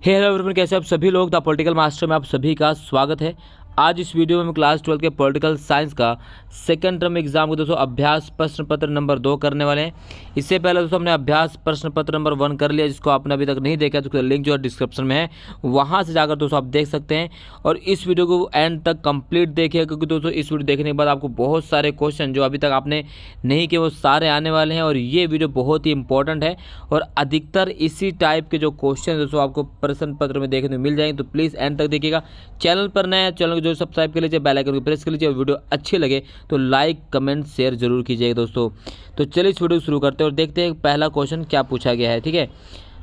Hello everyone, कैसे आप सभी लोग। द पॉलिटिकल मास्टर में आप सभी का स्वागत है। आज इस वीडियो में हम क्लास 12 के पॉलिटिकल साइंस का सेकंड टर्म एग्जाम को दोस्तों अभ्यास प्रश्न पत्र नंबर 2 करने वाले हैं। इससे पहले दोस्तों हमने अभ्यास प्रश्न पत्र नंबर 1 कर लिया, जिसको आपने अभी तक नहीं देखा तो लिंक जो है डिस्क्रिप्शन में है, वहाँ से जाकर दोस्तों आप देख सकते हैं। और इस वीडियो को एंड तक कंप्लीट देखिए, क्योंकि दोस्तों इस वीडियो देखने के बाद आपको बहुत सारे क्वेश्चन जो अभी तक आपने नहीं किए वो सारे आने वाले हैं। और ये वीडियो बहुत ही इंपॉर्टेंट है और अधिकतर इसी टाइप के जो क्वेश्चन दोस्तों आपको प्रश्न पत्र में देखने को मिल जाएंगे। तो प्लीज़ एंड तक देखिएगा। चैनल पर नए हैं, चैनल को जो सब्सक्राइब कर लीजिए, बेल आइकन को प्रेस कर लीजिए। और वीडियो अच्छी लगे तो लाइक कमेंट शेयर जरूर कीजिएगा दोस्तों। तो चलिए इस वीडियो को शुरू करते हैं और देखते हैं पहला क्वेश्चन क्या पूछा गया है। ठीक है,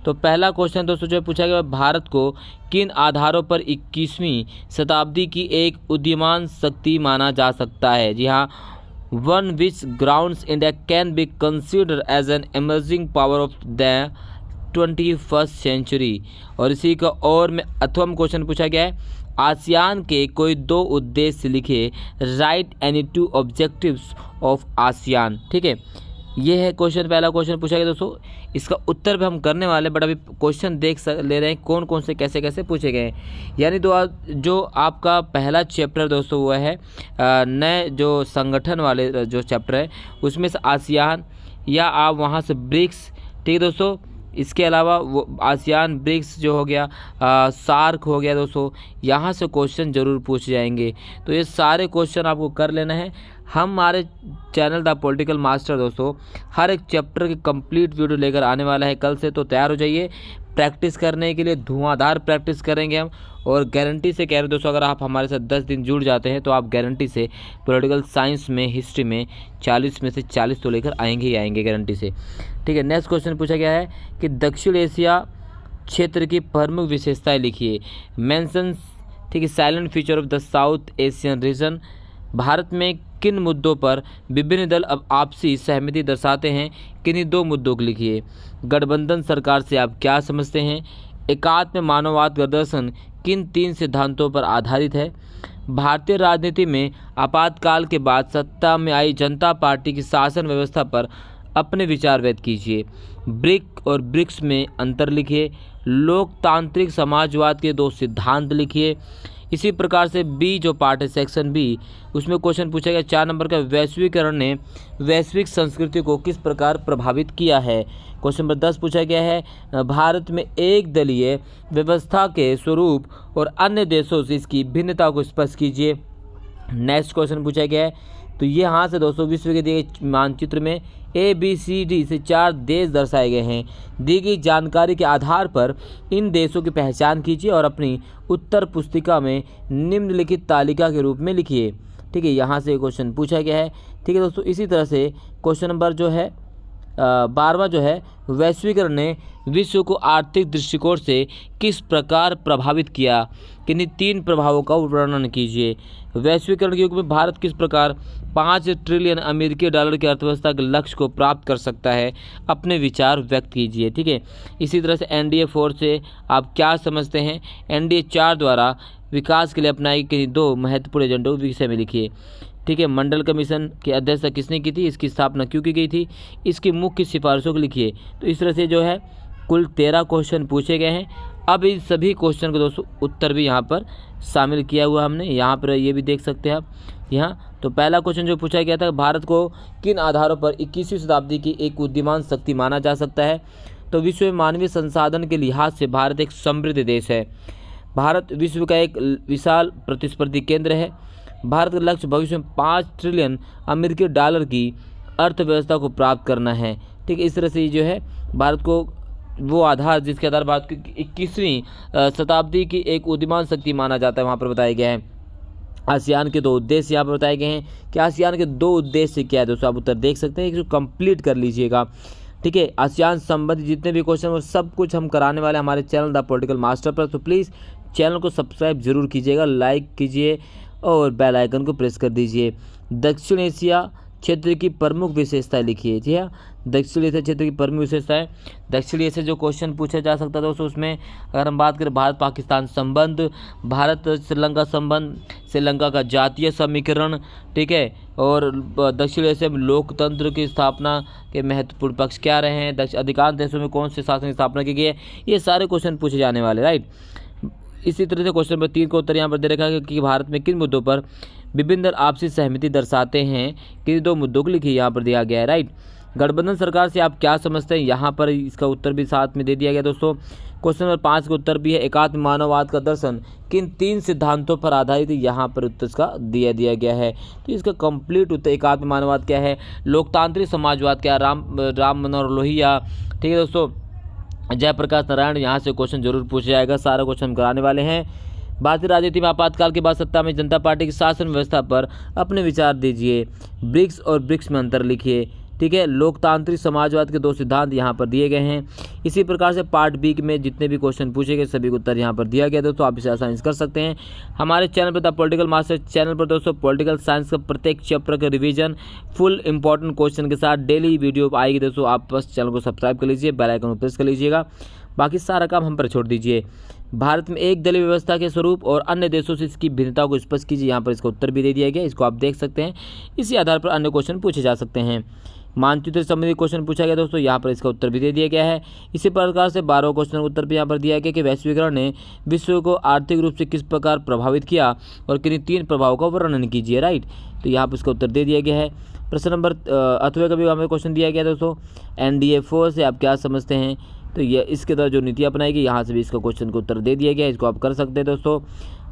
तो पहला क्वेश्चन दोस्तों जो पूछा गया, भारत को किन आधारों पर 21वीं शताब्दी की एक उदीयमान शक्ति माना जा सकता है। जी हाँ, one which grounds India can be considered as an emerging power of the 21st century. और इसी का और में अथवम क्वेश्चन पूछा गया है, आसियान के कोई 2 उद्देश्य लिखे, right any 2 objectives of ASEAN. ठीक है, ये है क्वेश्चन, पहला क्वेश्चन पूछा गया दोस्तों। इसका उत्तर भी हम करने वाले हैं, बट अभी क्वेश्चन ले रहे हैं कौन कौन से कैसे कैसे पूछे गए हैं। यानी जो आपका पहला चैप्टर दोस्तों वो है नए जो संगठन वाले जो चैप्टर है, उसमें से आसियान या आप वहाँ से ब्रिक्स। ठीक है दोस्तों, इसके अलावा वो आसियान ब्रिक्स जो हो गया, सार्क हो गया दोस्तों, यहाँ से क्वेश्चन जरूर पूछे जाएंगे। तो ये सारे क्वेश्चन आपको कर लेना है। हमारे चैनल द पॉलिटिकल मास्टर दोस्तों हर एक चैप्टर की कंप्लीट वीडियो लेकर आने वाला है कल से। तो तैयार हो जाइए प्रैक्टिस करने के लिए, धुआंधार प्रैक्टिस करेंगे हम। और गारंटी से कह रहे हैं दोस्तों, अगर आप हमारे साथ 10 दिन जुड़ जाते हैं तो आप गारंटी से पॉलिटिकल साइंस में, हिस्ट्री में 40 में से 40 तो लेकर आएंगे ही आएंगे गारंटी से। ठीक है, नेक्स्ट क्वेश्चन पूछा गया है कि दक्षिण एशिया क्षेत्र की प्रमुख विशेषताएं लिखिए। मेंशंस, ठीक है, silent feature of the south Asian region. Bharat में किन मुद्दों पर विभिन्न दल अब आपसी सहमति दर्शाते हैं, किन्हीं 2 मुद्दों को लिखिए। गठबंधन सरकार से आप क्या समझते हैं। एकात्म मानववाद का दर्शन किन 3 सिद्धांतों पर आधारित है। भारतीय राजनीति में आपातकाल के बाद सत्ता में आई जनता पार्टी की शासन व्यवस्था पर अपने विचार व्यक्त कीजिए। ब्रिक और ब्रिक्स में अंतर लिखिए। लोकतांत्रिक समाजवाद के 2 सिद्धांत लिखिए। इसी प्रकार से बी जो पार्ट है सेक्शन बी, उसमें क्वेश्चन पूछा गया 4 नंबर का, वैश्वीकरण ने वैश्विक संस्कृति को किस प्रकार प्रभावित किया है। क्वेश्चन नंबर 10 पूछा गया है, भारत में एक दलीय व्यवस्था के स्वरूप और अन्य देशों से इसकी भिन्नता को स्पष्ट कीजिए। नेक्स्ट क्वेश्चन पूछा गया है, तो ये यहाँ से दोस्तों विश्व के दिए गए मानचित्र में ABCD से 4 देश दर्शाए गए हैं। दी गई जानकारी के आधार पर इन देशों की पहचान कीजिए और अपनी उत्तर पुस्तिका में निम्नलिखित तालिका के रूप में लिखिए। ठीक है, यहाँ से क्वेश्चन पूछा गया है। ठीक है दोस्तों, इसी तरह से क्वेश्चन नंबर जो है 12वां जो है, वैश्वीकरण ने विश्व को आर्थिक दृष्टिकोण से किस प्रकार प्रभावित किया, किन्हीं 3 प्रभावों का वर्णन कीजिए। वैश्वीकरण के युग में भारत किस प्रकार 5 ट्रिलियन अमेरिकी डॉलर की अर्थव्यवस्था के लक्ष्य को प्राप्त कर सकता है, अपने विचार व्यक्त कीजिए। ठीक है, इसी तरह से NDA 4 से आप क्या समझते हैं। NDA 4 द्वारा विकास के लिए अपनाई गई 2 महत्वपूर्ण एजेंडों के विषय में लिखिए। ठीक है, मंडल कमीशन की अध्यक्षता किसने की थी, इसकी स्थापना क्यों की गई थी, इसकी मुख्य सिफारिशों को लिखिए। तो इस तरह से जो है कुल 13 क्वेश्चन पूछे गए हैं। अब इन सभी क्वेश्चन को दोस्तों उत्तर भी यहाँ पर शामिल किया हुआ हमने, यहाँ पर ये भी देख सकते हैं आप यहाँ। तो पहला क्वेश्चन जो पूछा गया था, भारत को किन आधारों पर 21वीं शताब्दी की एक उदीयमान शक्ति माना जा सकता है। तो विश्व में मानवीय संसाधन के लिहाज से भारत एक समृद्ध देश है। भारत विश्व का एक विशाल प्रतिस्पर्धी केंद्र है। भारत का लक्ष्य भविष्य में 5 ट्रिलियन अमेरिकी डॉलर की अर्थव्यवस्था को प्राप्त करना है। ठीक है, इस तरह से जो है भारत को वो आधार जिसके आधार भारत की 21वीं शताब्दी की एक उदीयमान शक्ति माना जाता है, वहाँ पर बताया गया है। आसियान के 2 उद्देश्य यहाँ पर बताए गए हैं कि आसियान के 2 उद्देश्य क्या है दोस्तों, आप उत्तर देख सकते हैं, इसको कंप्लीट कर लीजिएगा। ठीक है, आसियान संबंधित जितने भी क्वेश्चन और सब कुछ हम कराने वाले हमारे चैनल द पॉलिटिकल मास्टर पर। तो प्लीज़ चैनल को सब्सक्राइब जरूर कीजिएगा, लाइक कीजिए और बेल आइकन को प्रेस कर दीजिए। दक्षिण एशिया क्षेत्र की प्रमुख विशेषताएं लिखिए। जी हाँ, दक्षिण एशिया क्षेत्र की प्रमुख विशेषताएं। दक्षिण एशिया से जो क्वेश्चन पूछा जा सकता है दोस्तों, उसमें अगर हम बात करें भारत पाकिस्तान संबंध, भारत श्रीलंका संबंध, श्रीलंका का जातीय समीकरण, ठीक है, और दक्षिण एशिया में लोकतंत्र की स्थापना के महत्वपूर्ण पक्ष क्या रहे हैं, अधिकांश देशों में कौन से शासन की स्थापना की गई है, ये सारे क्वेश्चन पूछे जाने वाले, राइट। इसी तरह से क्वेश्चन नंबर 3 का उत्तर यहाँ पर दे रखा है कि भारत में किन मुद्दों पर विभिन्न दल आपसी सहमति दर्शाते हैं, किन 2 मुद्दों को लिखिए, यहाँ पर दिया गया है, राइट। गठबंधन सरकार से आप क्या समझते हैं, यहाँ पर इसका उत्तर भी साथ में दे दिया गया दोस्तों। क्वेश्चन नंबर 5 का उत्तर भी है, एकात्म मानववाद का दर्शन किन 3 सिद्धांतों पर आधारित, यहाँ पर उत्तर इसका दिया गया है। तो इसका कंप्लीट उत्तर एकात्म मानववाद क्या है, लोकतांत्रिक समाजवाद क्या, राम मनोहर लोहिया, ठीक है दोस्तों, जयप्रकाश नारायण, यहाँ से क्वेश्चन जरूर पूछा जाएगा, सारा क्वेश्चन हम कराने वाले हैं। भारतीय राजनीति में आपातकाल के बाद सत्ता में जनता पार्टी की शासन व्यवस्था पर अपने विचार दीजिए। ब्रिक्स और ब्रिक्स में अंतर लिखिए, ठीक है। लोकतांत्रिक समाजवाद के 2 सिद्धांत यहाँ पर दिए गए हैं। इसी प्रकार से पार्ट बी में जितने भी क्वेश्चन पूछे गए सभी को उत्तर यहाँ पर दिया गया दोस्तों, आप इसे आसानी से कर सकते हैं। हमारे चैनल पर द पॉलिटिकल मास्टर चैनल पर दोस्तों पॉलिटिकल साइंस का प्रत्येक चैप्टर का रिवीजन फुल इंपॉर्टेंट क्वेश्चन के साथ डेली वीडियो आएगी दोस्तों, आप बस चैनल को सब्सक्राइब कर लीजिए, बेल आइकन को प्रेस कर लीजिएगा, बाकी सारा काम हम पर छोड़ दीजिए। भारत में एक दलीय व्यवस्था के स्वरूप और अन्य देशों से इसकी भिन्नता को स्पष्ट कीजिए, यहाँ पर इसका उत्तर भी दे दिया गया, इसको आप देख सकते हैं। इसी आधार पर अन्य क्वेश्चन पूछे जा सकते हैं। मानचित्र संबंधी क्वेश्चन पूछा गया दोस्तों, यहाँ पर इसका उत्तर भी दे दिया गया है। इसी प्रकार से 12 क्वेश्चन का उत्तर भी यहाँ पर दिया गया कि वैश्वीकरण ने विश्व को आर्थिक रूप से किस प्रकार प्रभावित किया और किन्हीं 3 प्रभावों का वर्णन कीजिए, राइट। तो यहाँ पर इसका उत्तर दे दिया गया है। प्रश्न नंबर 8वें का भी हमें क्वेश्चन दिया गया दोस्तों, NDA-4 से आप क्या समझते हैं, तो ये इसके द्वारा जो नीति अपनाएगी, यहाँ से भी इसका क्वेश्चन का उत्तर दे दिया गया है, इसको आप कर सकते हैं दोस्तों।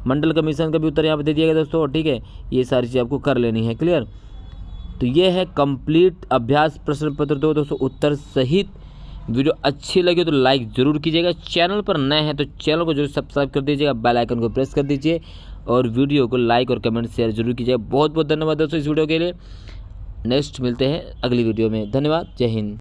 मंडल कमीशन का भी उत्तर यहाँ पर दे दिया गया दोस्तों, ठीक है, ये सारी चीज़ आपको कर लेनी है, क्लियर। तो ये है कंप्लीट अभ्यास प्रश्न पत्र 2 दोस्तों उत्तर सहित। वीडियो अच्छी लगी तो लाइक जरूर कीजिएगा, चैनल पर नए हैं तो चैनल को जरूर सब्सक्राइब कर दीजिएगा, बेल आइकन को प्रेस कर दीजिए और वीडियो को लाइक और कमेंट शेयर जरूर कीजिएगा। बहुत बहुत धन्यवाद दोस्तों इस वीडियो के लिए। नेक्स्ट मिलते हैं अगली वीडियो में, धन्यवाद, जय हिंद।